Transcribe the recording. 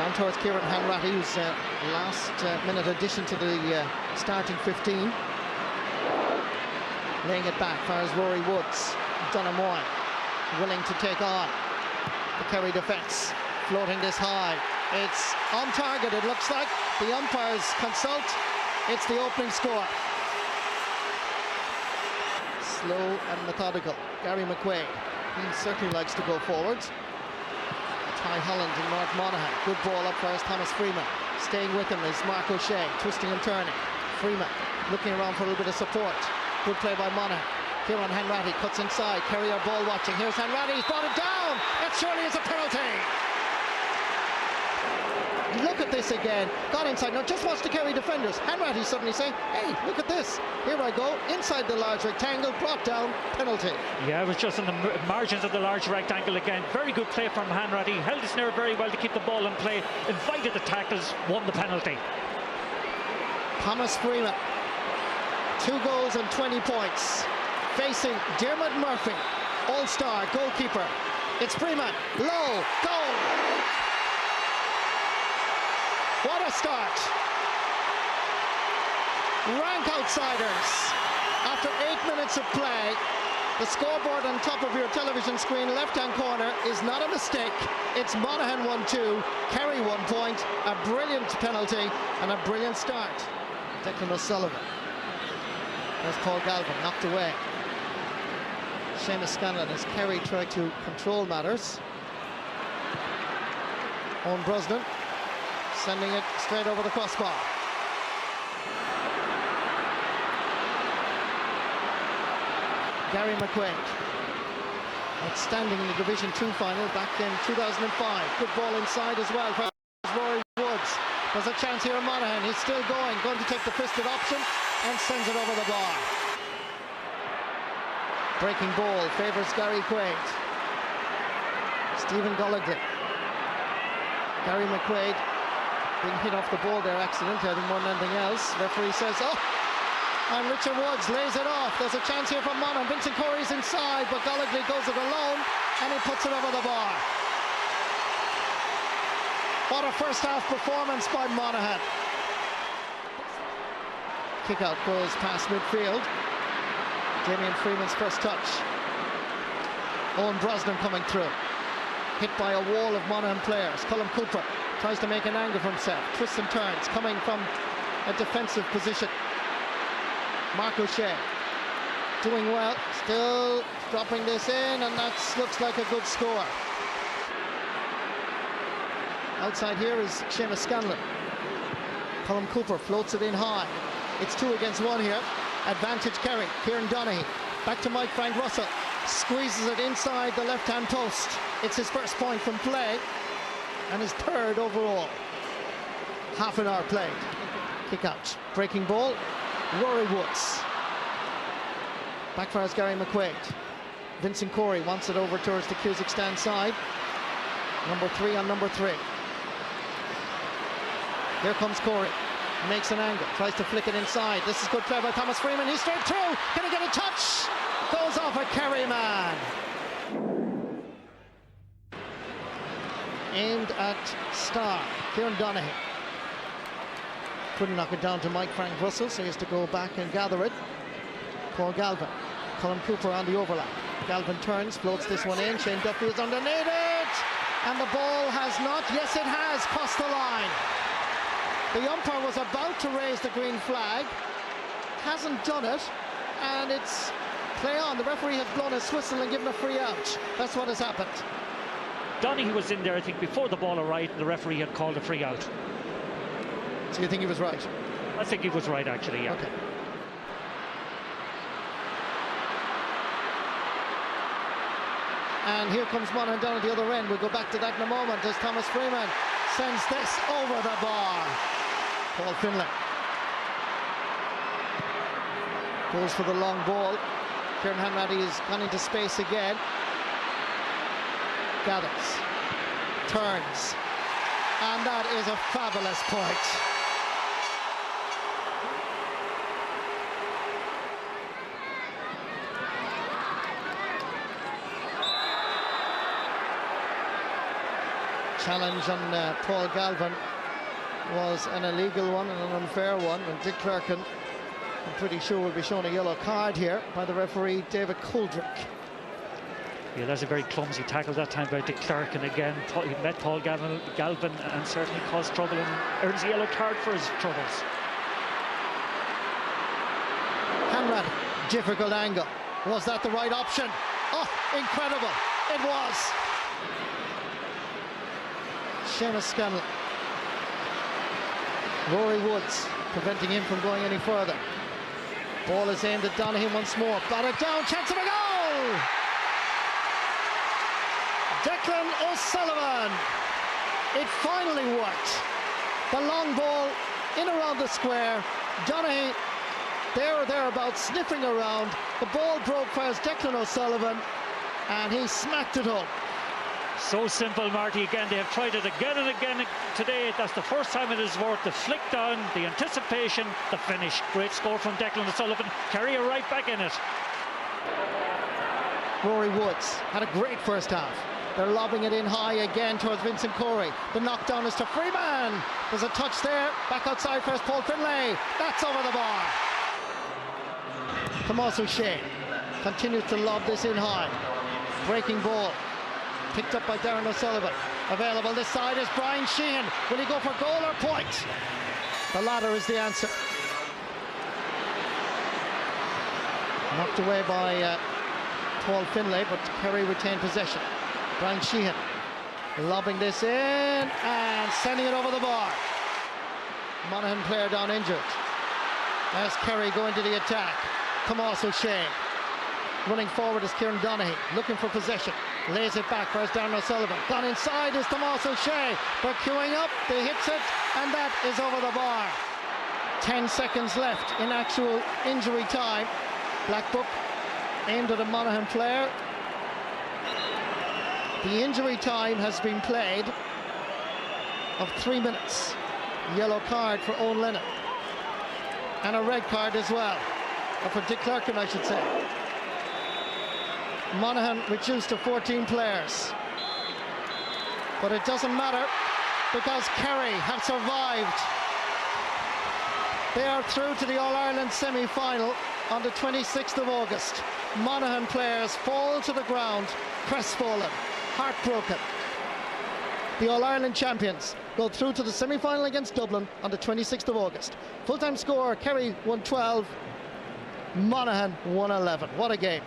Down towards Kieran Hanratty, who's last minute addition to the starting 15. Laying it back far as Rory Woods. Donamoy willing to take on the Kerry defence. Floating this high. It's on target, it looks like. The umpires consult. It's the opening score. Slow and methodical. Gary McQuaid. He certainly likes to go forwards. Ty Holland in North Monaghan. Good ball up first, Thomas Freeman. Staying with him is Mark O'Shea, twisting and turning. Freeman looking around for a little bit of support. Good play by Monaghan. Kieran Hanratty cuts inside. Kerry are ball watching. Here's Hanratty. He's brought it down. That surely is a penalty. Look at this again. Got inside. Now just watch the Kerry defenders. Hanratty suddenly saying, hey, look at this. Here I go. Inside the large rectangle. Brought down. Penalty. Yeah, it was just on the margins of the large rectangle again. Very good play from Hanratty. Held his nerve very well to keep the ball in play. Invited the tackles. Won the penalty. Thomas Freeman. 2 goals and 20 points. Facing Dermot Murphy. All-star goalkeeper. It's Freeman. Low. Goal. What a start. Rank outsiders. After 8 minutes of play, the scoreboard on top of your television screen, left-hand corner, is not a mistake. It's Monaghan 1-2, Kerry 1 point, a brilliant penalty and a brilliant start. Declan O'Sullivan. There's Paul Galvin, knocked away. Seamus Scanlon as Kerry try to control matters. Owen Brosnan sending it straight over the crossbar. Gary McQuaid, outstanding in the Division 2 final back in 2005. Good ball inside as well for Rory Woods. There's a chance here in Monaghan. He's still going to take the fisted option and sends it over the bar. Breaking ball favours Gary Quaid. Stephen Gallagher. Gary McQuaid being hit off the ball there accidentally, I think, more than anything else. Referee says, oh, and Richard Woods lays it off. There's a chance here from Monaghan. Vincent Corey's inside, but Gallagher goes it alone and he puts it over the bar. What a first half performance by Monaghan. Kick out goes past midfield. Damien Freeman's first touch. Owen Brosnan coming through. Hit by a wall of Monaghan players. Colm Cooper tries to make an angle for himself. Twists and turns, coming from a defensive position. Mark O'Shea doing well, still dropping this in, and that looks like a good score. Outside here is Seamus Scanlon. Colm Cooper floats it in high. It's 2 against 1 here. Advantage Kerry. Kieran Donaghy back to Mike Frank Russell. Squeezes it inside the left-hand post. It's his first point from play and his 3rd overall. Half an hour played. Kick out. Breaking ball. Rory Woods. Backfires Gary McQuaid. Vincent Corey wants it over towards the Cusack stand side. Number 3 on number 3. Here comes Corey. Makes an angle. Tries to flick it inside. This is good play by Thomas Freeman. He's straight through. Can he get a touch? Goes off a Kerry man. Aimed at star Kieran Donaghy. Couldn't knock it down to Mike Frank Russell, so he has to go back and gather it. Paul Galvin. Colm Cooper on the overlap. Galvin turns, floats this one in. Shane Duffy is underneath it. And the ball has not, yes it has, crossed the line. The umpire was about to raise the green flag. Hasn't done it. And it's play on. The referee has blown his whistle and given a free out. That's what has happened. Donaghy was in there, I think, before the ball arrived, and the referee had called a free out. So you think he was right? I think he was right, actually, yeah. Okay. And here comes Monaghan down at the other end. We'll go back to that in a moment as Thomas Freeman sends this over the bar. Paul Finlay goes for the long ball. Kieran Hanratty has gone into space again. Gathers, turns, and that is a fabulous point. Challenge on Paul Galvin was an illegal one and an unfair one, and Dick Clerkin, I'm pretty sure, will be shown a yellow card here by the referee David Coldrick. Yeah, that's a very clumsy tackle that time by Dick Clerkin again. He met Paul Galvin and certainly caused trouble and earns a yellow card for his troubles. Hanrat, difficult angle. Was that the right option? Oh, incredible. It was. Seamus Scanlon. Rory Woods preventing him from going any further. Ball is aimed at Donaghy once more. Batted down, chance of a goal! Declan O'Sullivan. It finally worked. The long ball in around the square. Donaghy there or thereabouts, sniffing around. The ball broke past Declan O'Sullivan, and he smacked it home. So simple, Marty. Again, they have tried it again and again today. That's the first time it has worked. The flick down, the anticipation, the finish. Great score from Declan O'Sullivan. Kerry are right back in it. Rory Woods had a great first half. They're lobbing it in high again towards Vincent Corey. The knockdown is to Freeman. There's a touch there. Back outside first, Paul Finlay. That's over the bar. Tomas O'Shea continues to lob this in high. Breaking ball. Picked up by Darren O'Sullivan. Available this side is Brian Sheehan. Will he go for goal or point? The latter is the answer. Knocked away by Paul Finlay, but Kerry retained possession. Brian Sheehan lobbing this in and sending it over the bar. Monaghan player down injured. As Kerry going to the attack. Tomas O'Shea. Running forward is Kieran Donaghy, looking for possession. Lays it back, where's Darren O'Sullivan. Gone inside is Tomas O'Shea. They're queuing up, they hits it, and that is over the bar. 10 seconds left in actual injury time. Black book aimed at a Monaghan player. The injury time has been played of 3 minutes. Yellow card for Owen Lennon. And a red card as well. Or for Dick Clerkin, I should say. Monaghan reduced to 14 players. But it doesn't matter because Kerry have survived. They are through to the All-Ireland semi-final on the 26th of August. Monaghan players fall to the ground, crestfallen, heartbroken. The All-Ireland champions go through to the semi-final against Dublin on the 26th of August. Full-time score, Kerry 112, Monaghan 111. What a game.